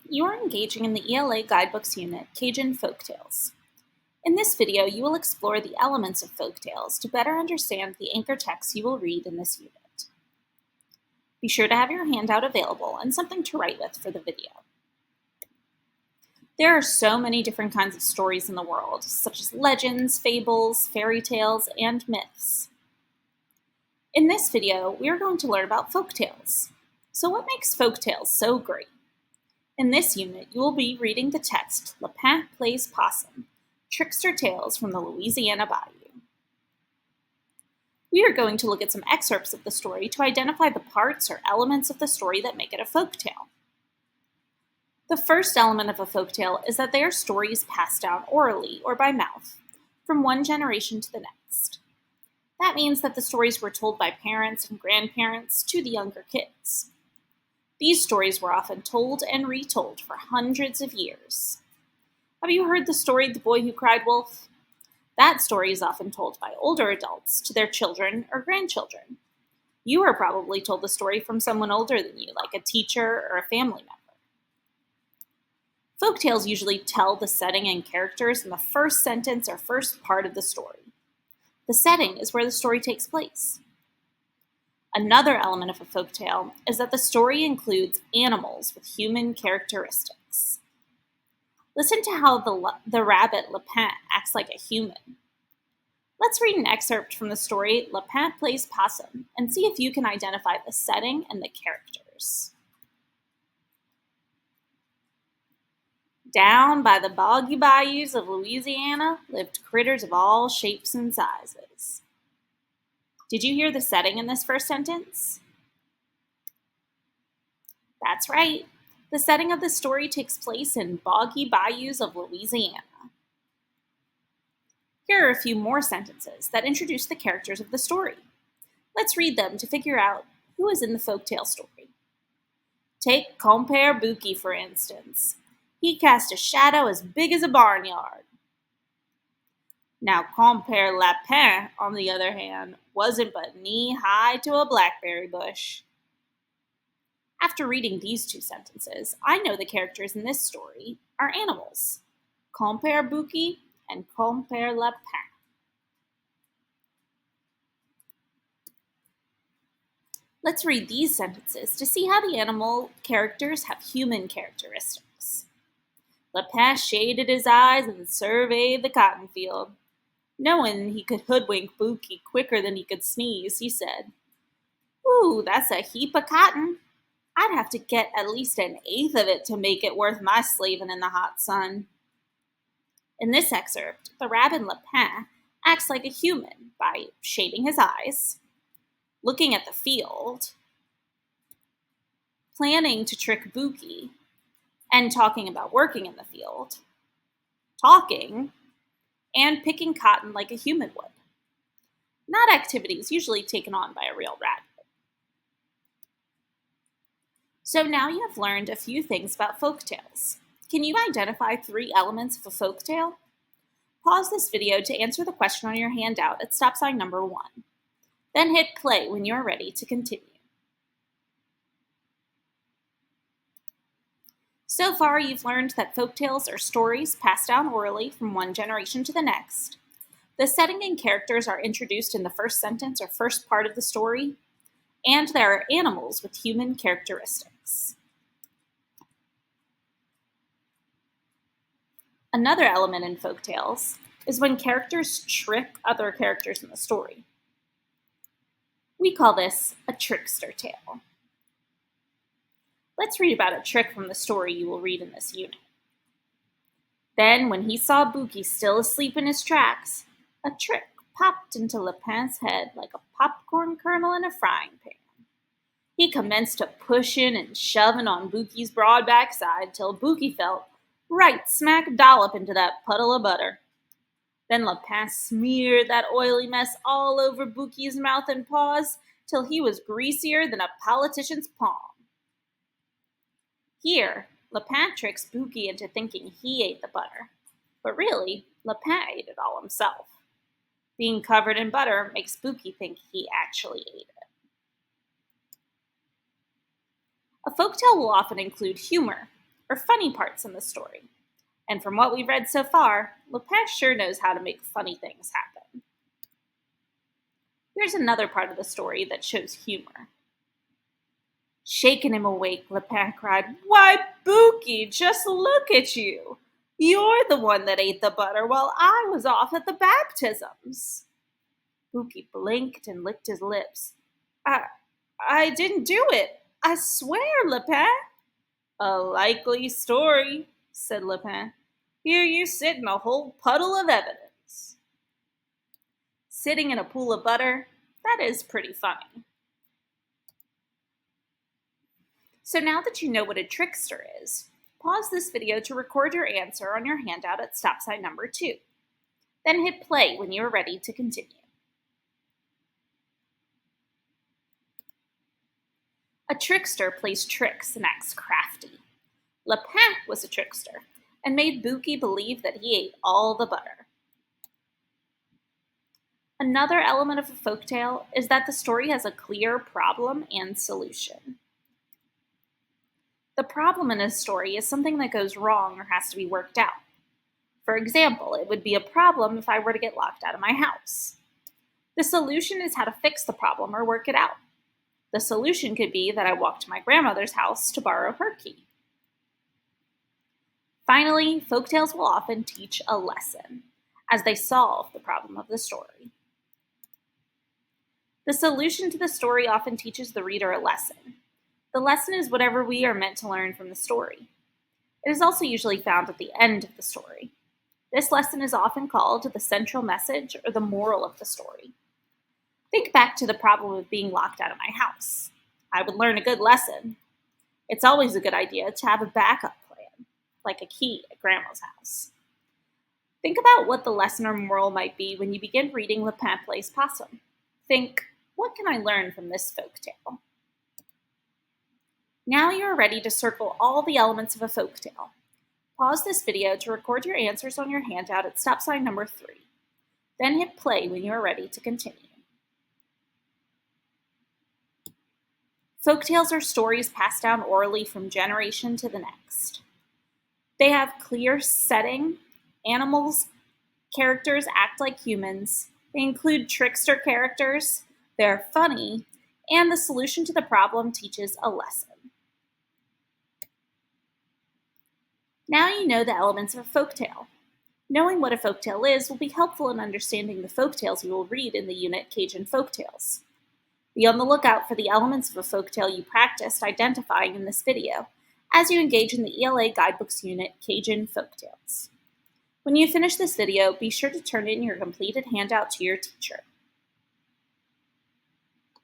You are engaging in the ELA Guidebooks unit, Cajun Folktales. In this video, you will explore the elements of folktales to better understand the anchor texts you will read in this unit. Be sure to have your handout available and something to write with for the video. There are so many different kinds of stories in the world, such as legends, fables, fairy tales, and myths. In this video, we are going to learn about folktales. So what makes folktales so great? In this unit, you will be reading the text Lapin Plays Possum, Trickster Tales from the Louisiana Bayou. We are going to look at some excerpts of the story to identify the parts or elements of the story that make it a folktale. The first element of a folktale is that they are stories passed down orally or by mouth, from one generation to the next. That means that the stories were told by parents and grandparents to the younger kids. These stories were often told and retold for hundreds of years. Have you heard the story The Boy Who Cried Wolf? That story is often told by older adults to their children or grandchildren. You are probably told the story from someone older than you, like a teacher or a family member. Folktales usually tell the setting and characters in the first sentence or first part of the story. The setting is where the story takes place. Another element of a folktale is that the story includes animals with human characteristics. Listen to how the rabbit Lapin acts like a human. Let's read an excerpt from the story Lapin Plays Possum and see if you can identify the setting and the characters. Down by the boggy bayous of Louisiana lived critters of all shapes and sizes. Did you hear the setting in this first sentence? That's right. The setting of the story takes place in boggy bayous of Louisiana. Here are a few more sentences that introduce the characters of the story. Let's read them to figure out who is in the folktale story. Take Compere Bouki, for instance. He cast a shadow as big as a barnyard. Now, Compere Lapin, on the other hand, wasn't but knee-high to a blackberry bush. After reading these two sentences, I know the characters in this story are animals, Compere Bouki and Compere Lapin. Let's read these sentences to see how the animal characters have human characteristics. Lapin shaded his eyes and surveyed the cotton field. Knowing he could hoodwink Bouki quicker than he could sneeze, he said, "Ooh, that's a heap of cotton. I'd have to get at least an eighth of it to make it worth my slaving in the hot sun." In this excerpt, the rabbit Lapin acts like a human by shading his eyes, looking at the field, planning to trick Bouki, and talking about working in the field, talking, and picking cotton like a human would. Not activities usually taken on by a real rabbit. So now you have learned a few things about folktales. Can you identify 3 elements of a folktale? Pause this video to answer the question on your handout at stop sign number 1. Then hit play when you are ready to continue. So far, you've learned that folktales are stories passed down orally from one generation to the next. The setting and characters are introduced in the first sentence or first part of the story, and there are animals with human characteristics. Another element in folktales is when characters trick other characters in the story. We call this a trickster tale. Let's read about a trick from the story you will read in this unit. Then, when he saw Bouki still asleep in his tracks, a trick popped into Lapin's head like a popcorn kernel in a frying pan. He commenced to pushing and shoving on Bouki's broad backside till Bouki fell right smack dollop into that puddle of butter. Then Lapin smeared that oily mess all over Bouki's mouth and paws till he was greasier than a politician's palm. Here, Lapin tricks Bouki into thinking he ate the butter, but really, Lapin ate it all himself. Being covered in butter makes Bouki think he actually ate it. A folktale will often include humor, or funny parts in the story. And from what we've read so far, Lepin sure knows how to make funny things happen. Here's another part of the story that shows humor. Shaking him awake, Lepin cried, "Why, Bookie, just look at you! You're the one that ate the butter while I was off at the baptisms." Bookie blinked and licked his lips. I didn't do it. I swear, Lepin." "A likely story," said Lepin. "Here you sit in a whole puddle of evidence." Sitting in a pool of butter, that is pretty funny. So now that you know what a trickster is, pause this video to record your answer on your handout at stop sign number 2. Then hit play when you are ready to continue. A trickster plays tricks and acts crafty. Lepin was a trickster and made Bookie believe that he ate all the butter. Another element of a folktale is that the story has a clear problem and solution. The problem in a story is something that goes wrong or has to be worked out. For example, it would be a problem if I were to get locked out of my house. The solution is how to fix the problem or work it out. The solution could be that I walk to my grandmother's house to borrow her key. Finally, folktales will often teach a lesson as they solve the problem of the story. The solution to the story often teaches the reader a lesson. The lesson is whatever we are meant to learn from the story. It is also usually found at the end of the story. This lesson is often called the central message or the moral of the story. Think back to the problem of being locked out of my house. I would learn a good lesson. It's always a good idea to have a backup plan, like a key at Grandma's house. Think about what the lesson or moral might be when you begin reading Lepin Plays Possum. Think, what can I learn from this folktale? Now you are ready to circle all the elements of a folktale. Pause this video to record your answers on your handout at stop sign number 3. Then hit play when you are ready to continue. Folktales are stories passed down orally from generation to the next. They have clear setting, animals, characters act like humans, they include trickster characters, they're funny, and the solution to the problem teaches a lesson. Now you know the elements of a folktale. Knowing what a folktale is will be helpful in understanding the folktales you will read in the unit Cajun Folktales. Be on the lookout for the elements of a folktale you practiced identifying in this video as you engage in the ELA Guidebooks unit Cajun Folktales. When you finish this video, be sure to turn in your completed handout to your teacher.